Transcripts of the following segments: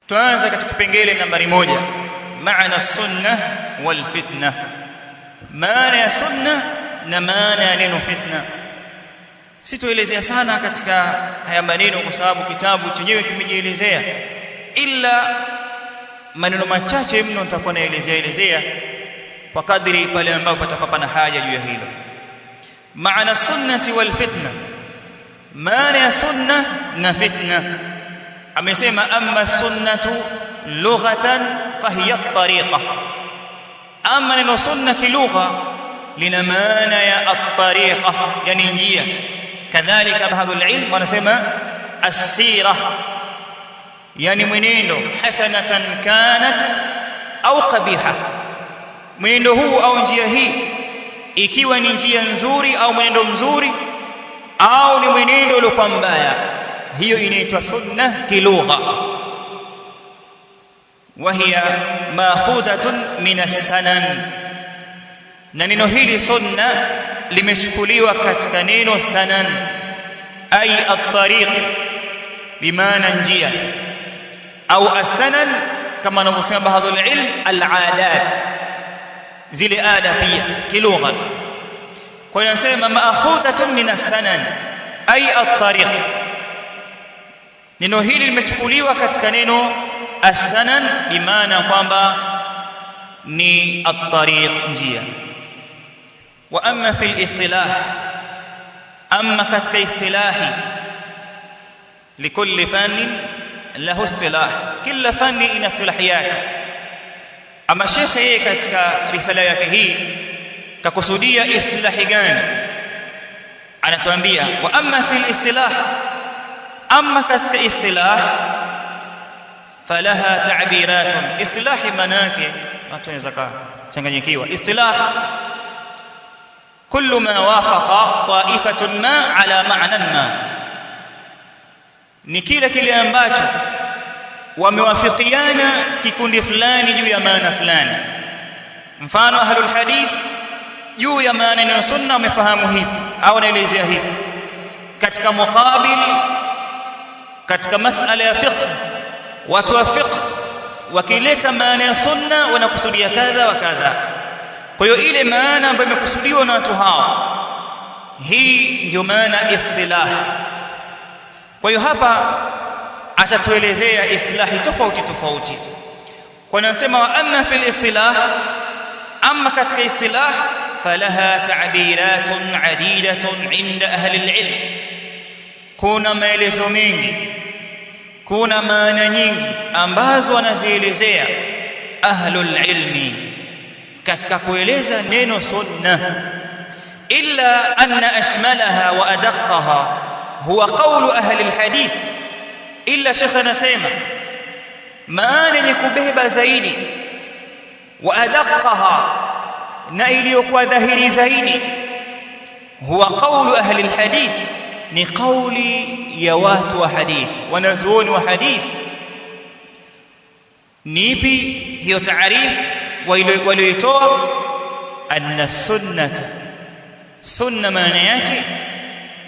Tuanze katika kipengele nambari 1, maana sunna wal fitna. Maana ya sunna na maana ya neno fitna. Sitoelezea sana katika haya maneno kwa sababu kitabu chenyewe kimejielezea, ila maneno machache mno nitakuwa naelezea kwa kadri pale ambapo patakuwa pana haja juu ya hilo. Maana sunnati wal fitna, maana ya sunna na fitna. Amesema amma sunnatu lughatan fahiya at-tariqa. Amma neno sunna kilugha lina maana ya at-tariqa, yani njia. Kadhalika baadhi al-ilm wanasema as-sira, yani mwenendo, hasanatan kanat au qabiha. Mwenendo huu au njia hii ikiwa ni njia nzuri au mwenendo mzuri au ni mwenendo uliokuwa mbaya, hiyo inaitwa sunna kilugha. Wahiya ma'khudatun min as-sanan, na neno hili sunna limechukuliwa katika neno sanan, ay at-tariq bimaana njia, au as-sanan kama anavyosema baadhi al-ilm al-adat, zile ada pia kilugha. Kwa hiyo nasema ma'khudatun min as-sanan ay at-tariq. Neno hili limechukuliwa katika neno as-sanan bimaana kwamba ni at-tariq, njia. Wa amma fil istilah, amma katika istilahi, likulli fannin lahu istilah, kila fanni ina istilahi yake. Ama shekhe yeye katika risala yake hii kakusudia istilahi gani? Anatuambia wa amma fil istilah, amma katika istilah falaha ta'biratun. Istilahi manake watu wanaweza kuchanganyikiwa. Istilah kullu ma wafaqa ta'ifatun ma ala ma'nan ma, ni kile ambacho wamewafikiana kikundi fulani juu ya maana fulani. Mfano ahlul hadith juu ya maana ya sunna wamefahamu hivi au naelezea hivi. Katika muqabil, katika masala ya fiqh, watu wa fiqh wakileta maana ya sunna wanakusudia kadha wa kadha. Kwa hiyo ile maana ambayo imekusudiwa na watu hao, hii ndio maana istilah. Kwa hiyo hapa atatuelezea istilahi tofauti. Kwa nasema wa amma fil istilah, amma katika istilah falaha ta'biratun adidatun inda ahli al-ilm. Kuna maelezo mengi, kuna maana nyingi ambazo wanazielezea ahlul ilmi katika kueleza neno sunna, illa anna ashmalaha wa adaqqaha huwa qawlu ahli al-hadith. Illa shekha anasema maana yenye kubeba zaidi, wa adaqqaha, na iliyokuwa dhahiri zaidi, huwa qawlu ahli al-hadith, ni kauli ya watu wa hadith, wanazuoni wa hadith. Ni ipi hiyo taarif walioitoa? Anna sunnata, sunna maana yake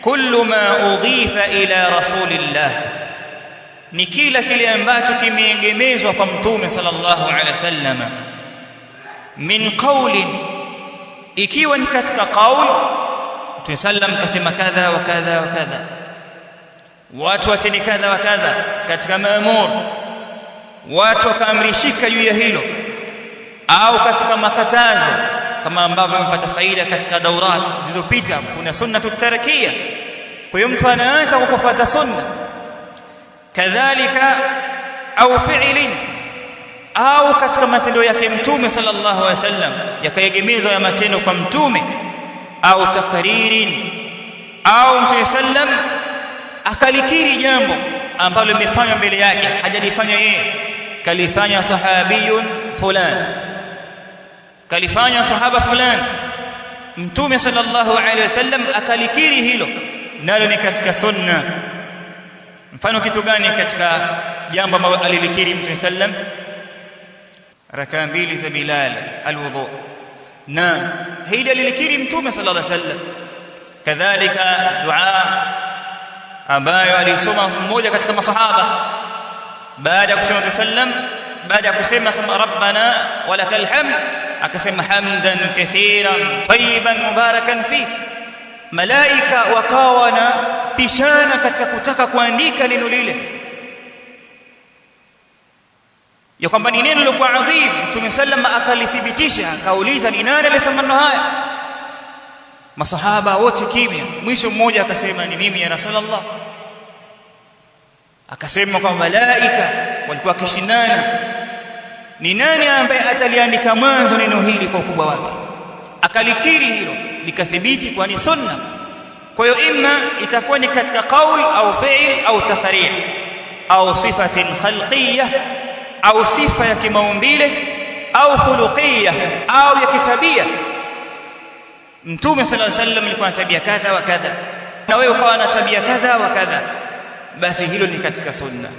kullu ma udhifa ila rasulillah, ni kile ambacho kimeegemezwa kwa mtume sallallahu alaihi wasallam. Min qawlin, ikiwa ni katika qaul, mtume sallam kasema kadha wa kadha wa kadha, watu wateni kadha wa kadha katika maamur, watu wakaamrishika juu ya hilo, au katika makatazo, kama ambavyo mpata faida katika daurat zilizopita, kuna sunnatu tarakia. Kwa hiyo mtu anaanza kwa kufuata sunna. Kadhalika au fi'lin, au katika matendo yake mtume sallallahu alaihi wasallam yakaegemezwa ya matendo kwa mtume, au takririn, au mtume sallam akalikiri jambo ambalo limefanywa mbele yake, hajalifanya yeye, kalifanya sahabiyun fulani, kalifanya sahaba fulani, mtume sallallahu alaihi wasallam akalikiri hilo, nalo ni katika sunna. Mfano kitu gani katika jambo ambalo alilikiri mtume sallam? Rakaa 2 za Bilal alwudu, na hili alilikiri mtume sallallahu alaihi wasallam. Kadhalika dua ambayo alisoma mmoja katika masahaba baada ya kusema sallam, baada ya kusema rabbana walakal hamd akasema hamdan kathiran tayyiban mubarakan fi. Malaika wakawa na pishana katika kutaka kuandika neno lile, ya kwamba ni neno lilokuwa adhim. Mtume sallam akalithibitisha, akauliza ni nani aliyesema maneno haya? Masahaba wote kimya. Mwisho mmoja akasema ni mimi ya Rasulullah. Akasema kwa malaika walikuwa kishindana, ni nani ambaye ataliandika mwanzo neno hili kwa ukubwa wake? Akalikiri hilo, likathibiti kwa ni sunna. Kwa hiyo imma itakuwa ni katika qaul au fi'l au taqrir au sifatin khalqiyah au sifa ya kimaumbile au khuluqiyah au ya kitabia. Mtume sallallahu alaihi wasallam alikuwa na tabia kadha wa kadha, na wewe ukawa na tabia kadha wa kadha, basi hilo ni katika sunna.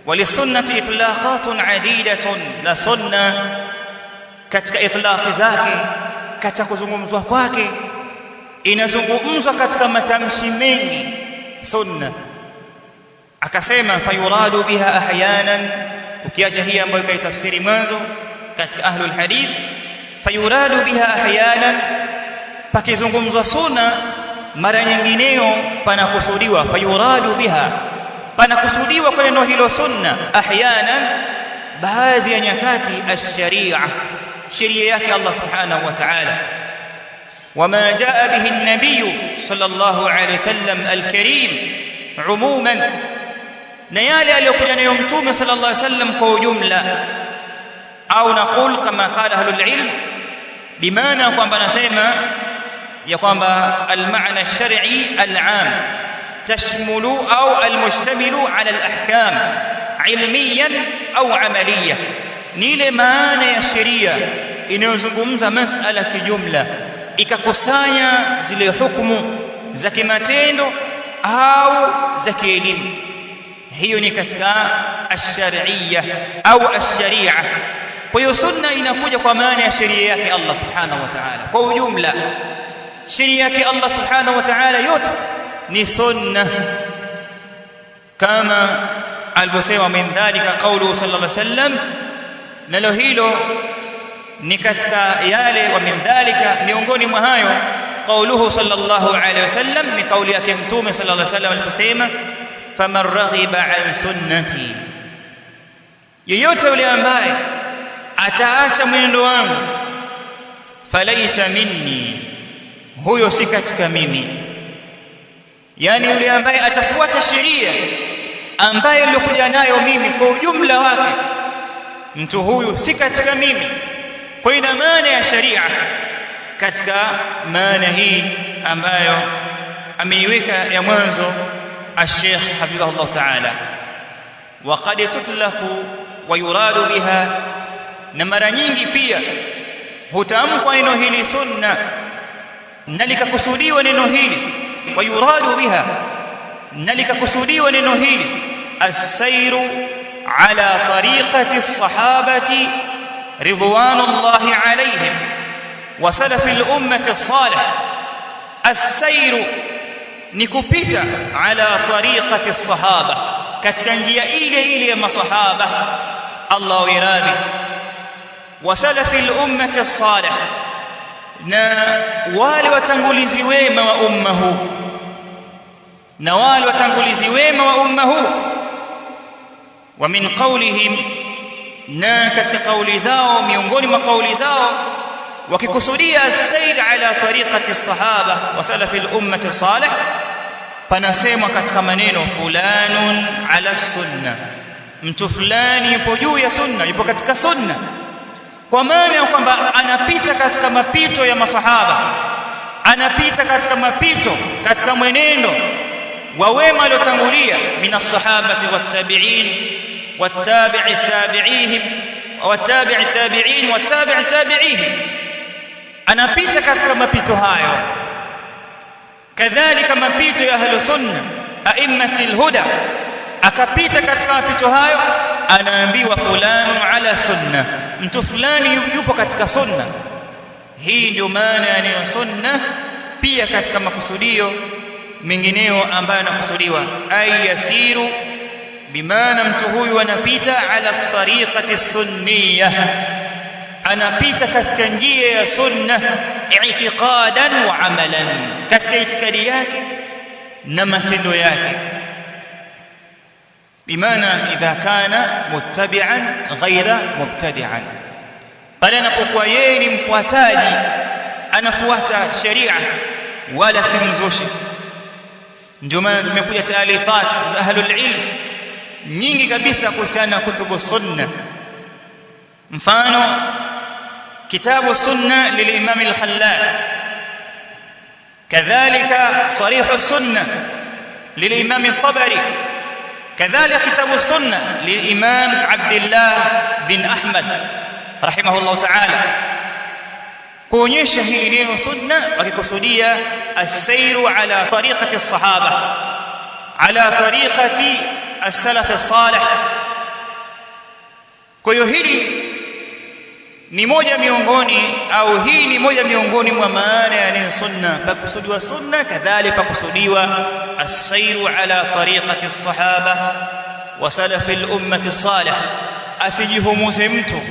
Walisunnati itlaqatun adidatun, la sunna katika itlaqi zake, katika kuzungumzwa kwake inazungumzwa katika matamshi mengi sunna. Akasema fayuradu biha ahyanan, ukiacha hii ambayo kaitafsiri mwanzo katika ahlul hadith, fayuradu biha ahyanan, pakizungumzwa sunna mara nyingineo panakusudiwa, fayuradu biha, panakusudiwa kwa neno hilo sunna, ahyanan, baadhi ya nyakati, ash-sharia, sheria yake Allah subhanahu wa ta'ala. وما جاء به النبي صلى الله عليه وسلم الكريم عموما، نيالي aliyokuja nayo mtume صلى الله عليه وسلم kwa ujumla, au naqul kama qala ahlul ilm, bimaana kwamba nasema ya kwamba al-ma'na ash-shar'i al-'am tashmulu au al-mushtamilu 'ala al-ahkam ilmiyan au 'amaliyan, ni ile maana ya sheria inayozungumza masala kijumla, ikakusanya zile hukumu za kimatendo au za kielimu. Hiyo ni katika ash-shar'iyya au ash-sharia. Kwa hiyo sunna inakuja kwa maana ya sheria yake Allah subhanahu wa ta'ala kwa ujumla. Sheria yake Allah subhanahu wa ta'ala yote ni sunna, kama alivyosema min dhalika qawluhu sallallahu alayhi wasallam, nalo hilo ni katika yale, wa min dhalika, miongoni mwa hayo, qawluhu sallallahu alayhi wasallam, ni kauli yake mtume sallallahu alayhi wasallam aliposema faman raghiba an sunnati, yeyote yule ambaye ataacha mwenendo wangu, falaysa minni, huyo si katika mimi. Yani yule ambaye atafuata sheria ambayo nilikuja nayo mimi kwa ujumla wake, mtu huyu si katika mimi. Kwa ina maana ya sharia katika maana hii ambayo ameiweka ya mwanzo الشيخ حفظه الله تعالى. وقد تطلق ويراد بها, na mara nyingi pia hutamkwa neno hili sunna na likakusudiwa neno hili, wayuradu biha, na likakusudiwa neno hili as-sayru ala tariqati as-sahabati ridwanullahi alayhim wa salafi al-ummati as-salih. As-sayru ni kupita ala tariqati as-sahaba, katika njia ile ile ya masahaba Allah wiradhi, wa salafi al-ummati as-salih, na wale watangulizi wema wa umma huu, na wale watangulizi wema wa umma huu. Wa min qawlihim, na katika kauli zao, miongoni mwa kauli zao wakikusudia as-sayr ala tariqati as-sahaba wa salafi al-ummati as-salih, panasema katika maneno fulanun ala sunna, mtu fulani yupo juu ya sunna, yupo katika sunna, kwa maana ya kwamba anapita katika mapito ya masahaba, anapita katika mapito, katika mwenendo wa wema waliotangulia, minas sahabati wattabi'in wattabi'i tabi'ihim wattabi'i tabi'in wattabi'i tabi'ihim, anapita katika mapito hayo. Kadhalika mapito ya ahlu sunna a'immatil huda, akapita katika mapito hayo, anaambiwa fulanu ala sunna, mtu fulani yupo katika sunna. Hii ndio maana ya neno sunna. Pia katika makusudio mengineo ambayo yanakusudiwa, ay yasiru bimaana mtu huyu anapita ala tariqati sunniyah, anapita katika njia ya sunna i'tiqadan wa amalan, katika itikadi yake na matendo yake. Bimaana idha kana muttabi'an ghaira mubtadi'an, pale anapokuwa yeye ni mfuataji, anafuata sharia wala si mzushi. Ndio maana zimekuja taalifat za ahlul ilm nyingi kabisa kuhusiana na kutubu sunna. Mfano kitabu sunna lilimam al-Khallal, kadhalika sarih as-sunna lilimam al-Tabari, kadhalika kitabu as-sunna lilimam Abdullah bin Ahmad rahimahullah ta'ala, kuonyesha hili neno sunna wakikusudia as-sayru ala tariqati as-sahaba, ala tariqati as-salaf as-salih. Kwa hiyo hili ni moja miongoni au hii ni moja miongoni mwa maana ya neno sunna. Pakusudiwa sunna, kadhalika pakusudiwa as-sayru ala tariqati as-sahaba wa salaf al-ummati as-salih. Asijihumuze mtu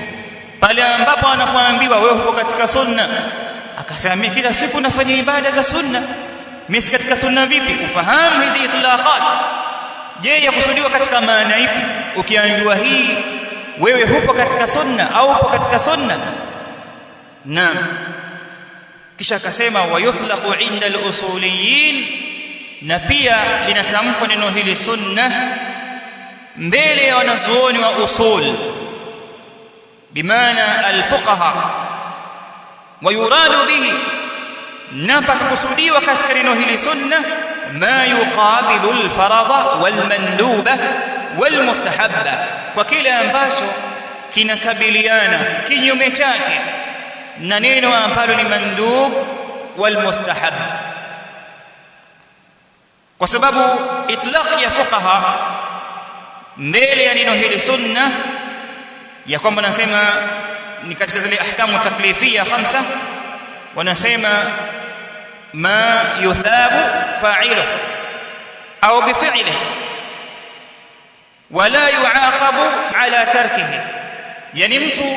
pale ambapo anapoambiwa wewe uko katika sunna akasema kila siku nafanya ibada za sunna, mimi si katika sunna. Vipi? Ufahamu hizi itlaqat. Je, yakusudiwa katika maana ipi? Ukiambiwa hii wewe hupo katika sunna au upo katika sunna? Naam. Kisha akasema wa yutlaqu inda al-usuliyin, na pia linatamkwa neno hili sunna mbele ya wanazuoni wa usul, bimaana al-fuqaha, wa yuradu bihi, na pakusudiwa katika neno hili sunna ma yuqabilu al-faradha wal-manduba wal-mustahabba, kwa kile ambacho kinakabiliana kinyume chake na neno ambalo ni mandub wal mustahab. Kwa sababu itlaq ya fuqaha mbele ya neno hili sunna ya kwamba nasema ni katika zile ahkamu taklifia 5, wanasema ma yuthabu fa'iluhu au bifi'lihi wala yuaqabu ala tarkihi, yani mtu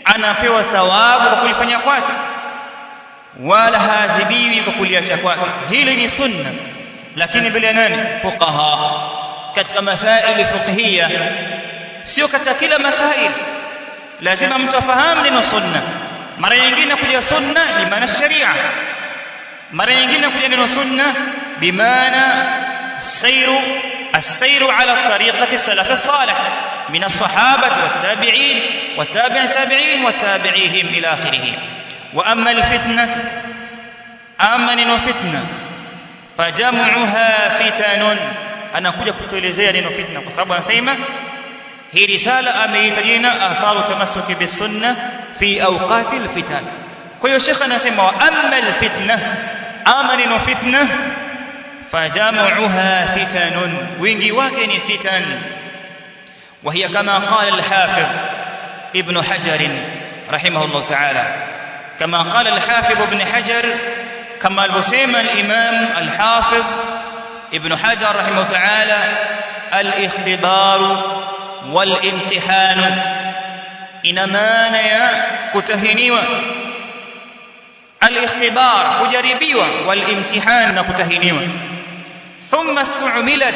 anapewa thawabu kwa kulifanya kwake wala hazibiwi kwa kuliacha kwake. Hili ni sunna, lakini bila nani? Fuqaha, katika masaili fiqhiyya, sio katika kila masaili. Lazima mtu afahamu neno sunna. Mara nyingine kuja sunna ni maana sharia, mara nyingine kuja neno sunna bimaana sayru السير على طريقة السلف الصالح من الصحابة والتابعين والتابع التابعين وتابعيهم إلى آخره. وأما الفتنة، أما فتنة فجمعها فتن. أنا كنت كتوليزيا لنو فتنة وصابوا نسيمة هي رسالة أميتجينا آثار تمسك بالسنة في أوقات الفتن. كي شيخ نسيمة وأما الفتنة، أما لنو فتنة فجمعها فتن، wingi wake ni fitan. وهي كما قال الحافظ ابن حجر رحمه الله تعالى، كما قال الحافظ ابن حجر، كما البسيم الإمام الحافظ ابن حجر رحمه الله تعالى، الاختبار والامتحان، إنما نيا كتهنيوا، الاختبار كجربيوا، والامتحان كتهنيوا. ثم استعملت،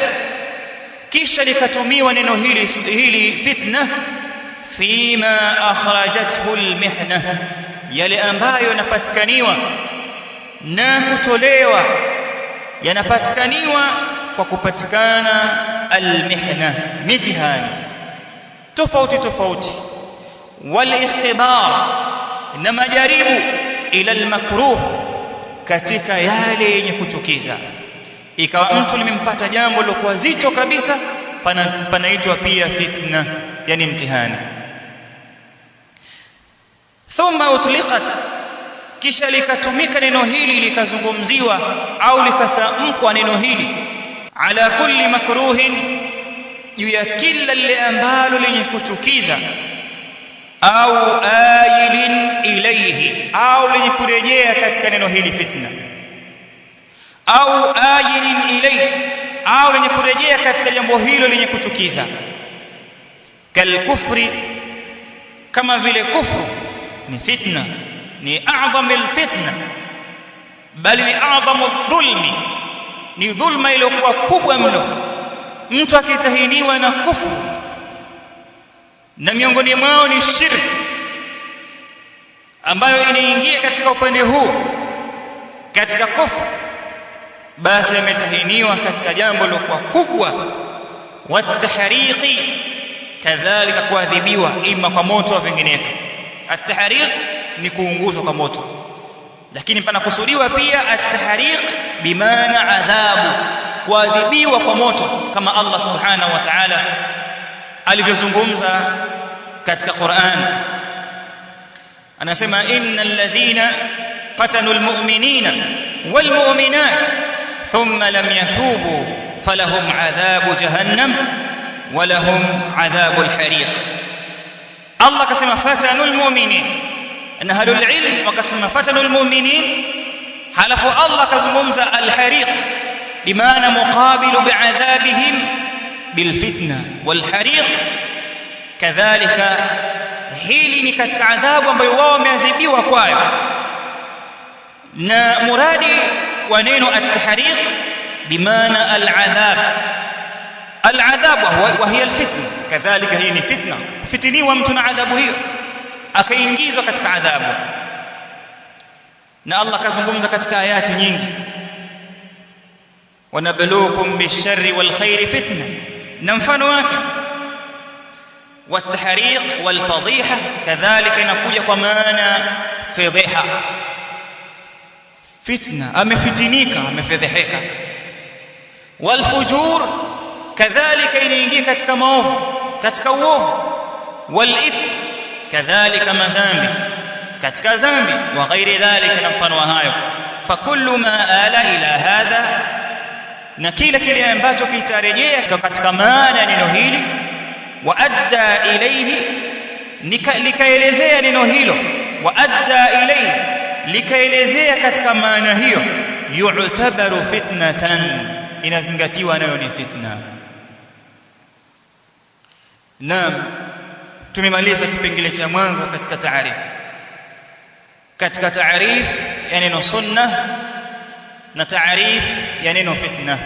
kisha likatumiwa neno hili fitna fima akhrajathu almihna, yale ambayo yanapatikaniwa na kutolewa, yanapatikaniwa kwa kupatikana almihna, mitihani tofauti tofauti, walikhtibar, na majaribu, ila almakruh, katika yale yenye kuchukiza. Ikawa mtu limempata jambo lilokuwa zito kabisa, panaitwa pia fitna, yani mtihani. Thumma utliqat, kisha likatumika neno hili, likazungumziwa au likatamkwa neno hili, ala kulli makruhin, juu ya kila lile ambalo lenye kuchukiza, au ayilin ilayhi, au lenye kurejea katika neno hili fitna, au ayilin ilayhi, au lenye kurejea katika jambo hilo lenye kuchukiza. Kalkufri, kama vile kufru ni fitna, ni a'dhamul fitna, bali ni a'dhamud dhulmi, ni dhulma iliyokuwa kubwa mno. Mtu akitahiniwa na kufru, na miongoni mwao ni shirki ambayo inaingia katika upande huu katika kufru, basi ametahiniwa katika jambo lilokuwa kubwa. Watahriqi, kadhalika kuadhibiwa ima kwa moto au vinginevyo. At-tahriq ni kuunguzwa kwa moto, lakini panakusudiwa pia at-tahriq bimaana adhabu, kuadhibiwa kwa moto, kama Allah subhanahu wa ta'ala alivyozungumza katika Qur'an. Anasema innal ladhina fatanul mu'minina wal mu'minat thumma lam yatubu falahum adhabu jahannam wa lahum adhabul hariq. Allah akasema fatanul mu'minin, na ahlul ilm wakasema fatanul mu'minin, halafu Allah akazungumza al-hariq bimaana muqabilu bi'adhabihim bilfitna walhariq. Kadhalika hili ni katika adhabu ambayo wao wameadhibiwa kwayo, na muradi wa neno at-tahriq bimaana al-adhab. Al-adhab wa hiya al-fitna, kadhalika hii ni fitna, fitiniwa mtu na adhabu hiyo, akaingizwa katika adhabu. Na Allah kazungumza katika ayati nyingi, wanabluukum bisharri wal khairi fitna, na mfano wake. Wat-tahriq wal fadhiha, kadhalika inakuja kwa maana fadhiha, fitna, amefitinika, amefedheheka. Wal fujur, kadhalika inaingia katika maovu, katika uovu. Wal ithm, kadhalika mazambi, katika zambi. Wa ghairi dhalika, na mfano wa hayo. Fakullu ma ala ila hadha, na kila kile ambacho kitarejea katika maana ya neno hili. Wa adda ilayhi, likaelezea neno hilo. Wa adda ilayhi, likaelezea katika maana hiyo. Yu'tabaru fitnatan, inazingatiwa nayo ni fitna. Naam, tumemaliza kipengele cha mwanzo katika taarifu. Katika taarifu ya neno sunna na taarifu ya neno fitna.